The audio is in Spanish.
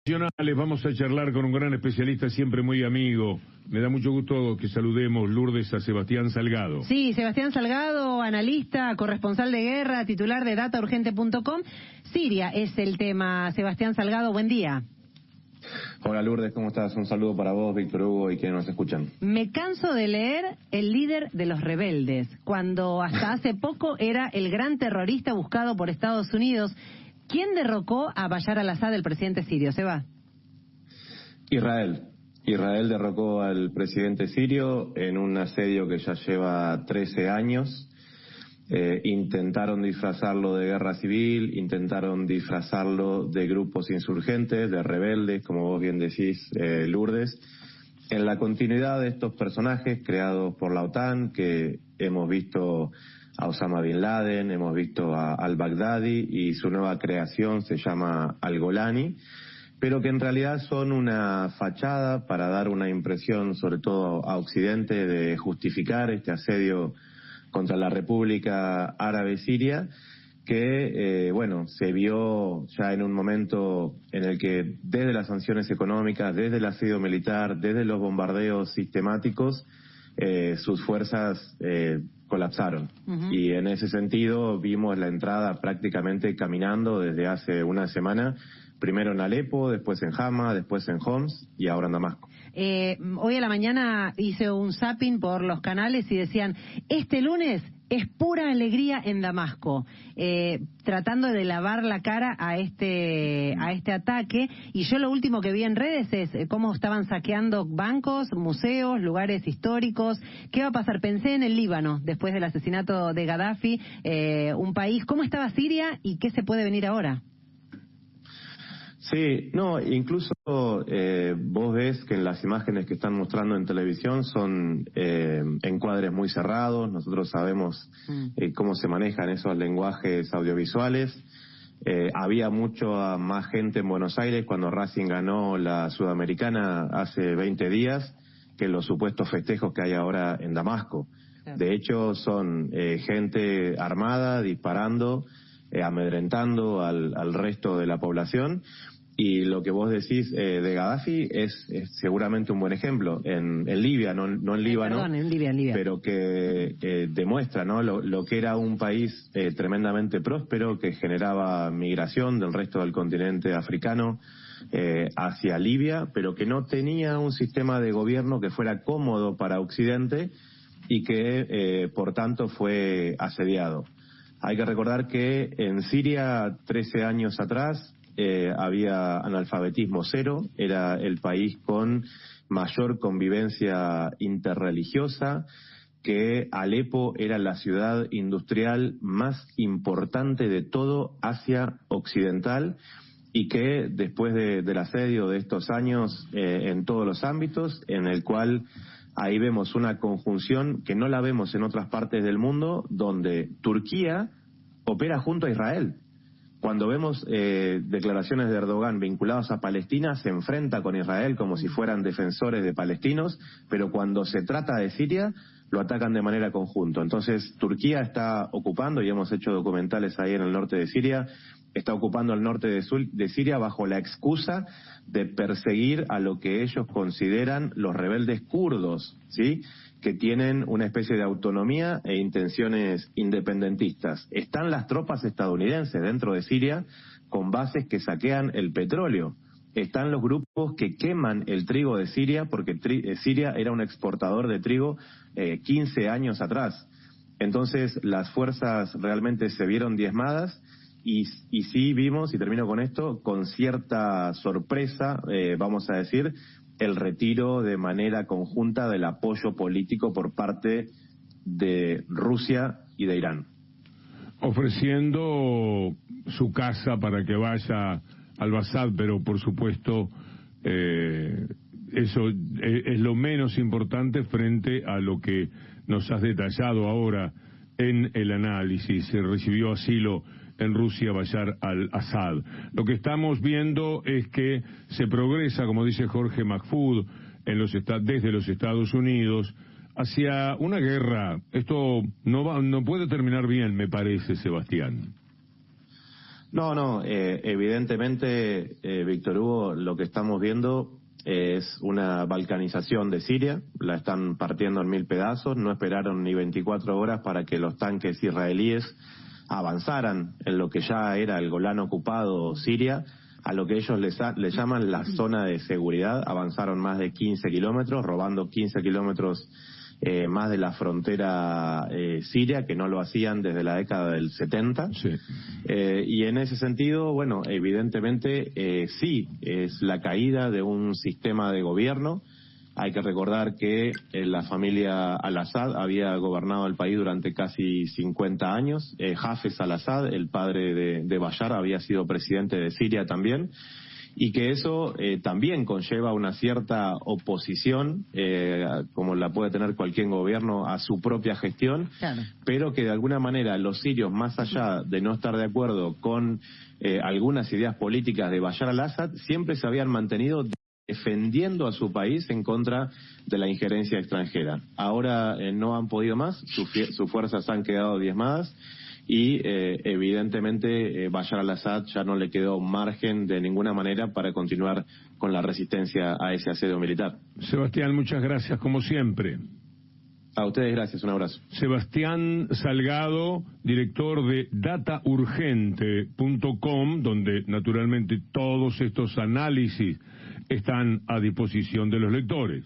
Vamos a charlar con un gran especialista, siempre muy amigo. Me da mucho gusto que saludemos, Lourdes, a Sebastián Salgado. Sí, Sebastián Salgado, analista, corresponsal de guerra, titular de dataurgente.com. Siria es el tema. Sebastián Salgado, buen día. Hola Lourdes, ¿cómo estás? Un saludo para vos, Víctor Hugo y quienes nos escuchan. Me canso de leer el líder de los rebeldes, cuando hasta hace poco era el gran terrorista buscado por Estados Unidos. ¿Quién derrocó a Bashar al-Assad, el presidente sirio? Seba. Israel derrocó al presidente sirio en un asedio que ya lleva 13 años. Intentaron disfrazarlo de guerra civil, intentaron disfrazarlo de grupos insurgentes, de rebeldes, como vos bien decís, Lourdes. En la continuidad de estos personajes creados por la OTAN, que hemos visto a Osama Bin Laden, hemos visto a al-Baghdadi y su nueva creación se llama al-Golani, pero que en realidad son una fachada para dar una impresión, sobre todo a Occidente, de justificar este asedio contra la República Árabe Siria, que se vio ya en un momento en el que desde las sanciones económicas, desde el asedio militar, desde los bombardeos sistemáticos, sus fuerzas colapsaron. Y en ese sentido vimos la entrada prácticamente caminando desde hace una semana, primero en Alepo, después en Hama, después en Homs y ahora en Damasco. Hoy a la mañana hice un zapping por los canales y decían, este lunes es pura alegría en Damasco, tratando de lavar la cara a este ataque. Y yo lo último que vi en redes es cómo estaban saqueando bancos, museos, lugares históricos. ¿Qué va a pasar? Pensé en el Líbano, después del asesinato de Gaddafi, un país. ¿Cómo estaba Siria y qué se puede venir ahora? Sí, no, incluso vos ves que en las imágenes que están mostrando en televisión son encuadres muy cerrados. Nosotros sabemos cómo se manejan esos lenguajes audiovisuales. Había mucho más gente en Buenos Aires cuando Racing ganó la Sudamericana hace 20 días que los supuestos festejos que hay ahora en Damasco. De hecho, son gente armada, disparando, amedrentando al resto de la población. Y lo que vos decís de Gaddafi es seguramente un buen ejemplo en Libia, no en Líbano, Perdón, en Libia. Pero que demuestra, ¿no?, lo que era un país tremendamente próspero, que generaba migración del resto del continente africano hacia Libia, pero que no tenía un sistema de gobierno que fuera cómodo para Occidente y que por tanto fue asediado. Hay que recordar que en Siria 13 años atrás había analfabetismo cero, era el país con mayor convivencia interreligiosa, que Alepo era la ciudad industrial más importante de todo Asia Occidental y que después del asedio de estos años en todos los ámbitos, en el cual ahí vemos una conjunción que no la vemos en otras partes del mundo, donde Turquía opera junto a Israel. Cuando vemos declaraciones de Erdogan vinculadas a Palestina, se enfrenta con Israel como si fueran defensores de palestinos, pero cuando se trata de Siria, lo atacan de manera conjunta. Entonces, Turquía está ocupando, y hemos hecho documentales ahí en el norte de Siria, está ocupando el norte de Siria bajo la excusa de perseguir a lo que ellos consideran los rebeldes kurdos, ¿sí?, que tienen una especie de autonomía e intenciones independentistas. Están las tropas estadounidenses dentro de Siria con bases que saquean el petróleo. Están los grupos que queman el trigo de Siria, porque Siria era un exportador de trigo 15 años atrás. Entonces las fuerzas realmente se vieron diezmadas y sí vimos, y termino con esto, con cierta sorpresa, vamos a decir, el retiro de manera conjunta del apoyo político por parte de Rusia y de Irán. Ofreciendo su casa para que vaya al-Assad, pero por supuesto eso es lo menos importante frente a lo que nos has detallado ahora en el análisis. Se recibió asilo en Rusia Bashar al-Assad. Lo que estamos viendo es que se progresa, como dice Jorge Mahfoud, desde los Estados Unidos hacia una guerra. Esto no puede terminar bien, me parece, Sebastián. No, evidentemente, Víctor Hugo, lo que estamos viendo es una balcanización de Siria, la están partiendo en 1000 pedazos, no esperaron ni 24 horas para que los tanques israelíes avanzaran en lo que ya era el Golán ocupado Siria, a lo que ellos le llaman la zona de seguridad, avanzaron más de 15 kilómetros, robando 15 kilómetros más de la frontera siria, que no lo hacían desde la década del 70. Sí. Y en ese sentido, bueno, evidentemente sí, es la caída de un sistema de gobierno. Hay que recordar que la familia al-Assad había gobernado el país durante casi 50 años. Hafez al-Assad, el padre de Bashar, había sido presidente de Siria también. Y que eso también conlleva una cierta oposición, como la puede tener cualquier gobierno, a su propia gestión, claro, pero que de alguna manera los sirios, más allá de no estar de acuerdo con algunas ideas políticas de Bashar al-Assad, siempre se habían mantenido defendiendo a su país en contra de la injerencia extranjera. Ahora no han podido más, sus fuerzas han quedado diezmadas y evidentemente Bashar al-Assad ya no le quedó margen de ninguna manera para continuar con la resistencia a ese asedio militar. Sebastián, muchas gracias como siempre. A ustedes gracias, un abrazo. Sebastián Salgado, director de dataurgente.com, donde naturalmente todos estos análisis están a disposición de los lectores.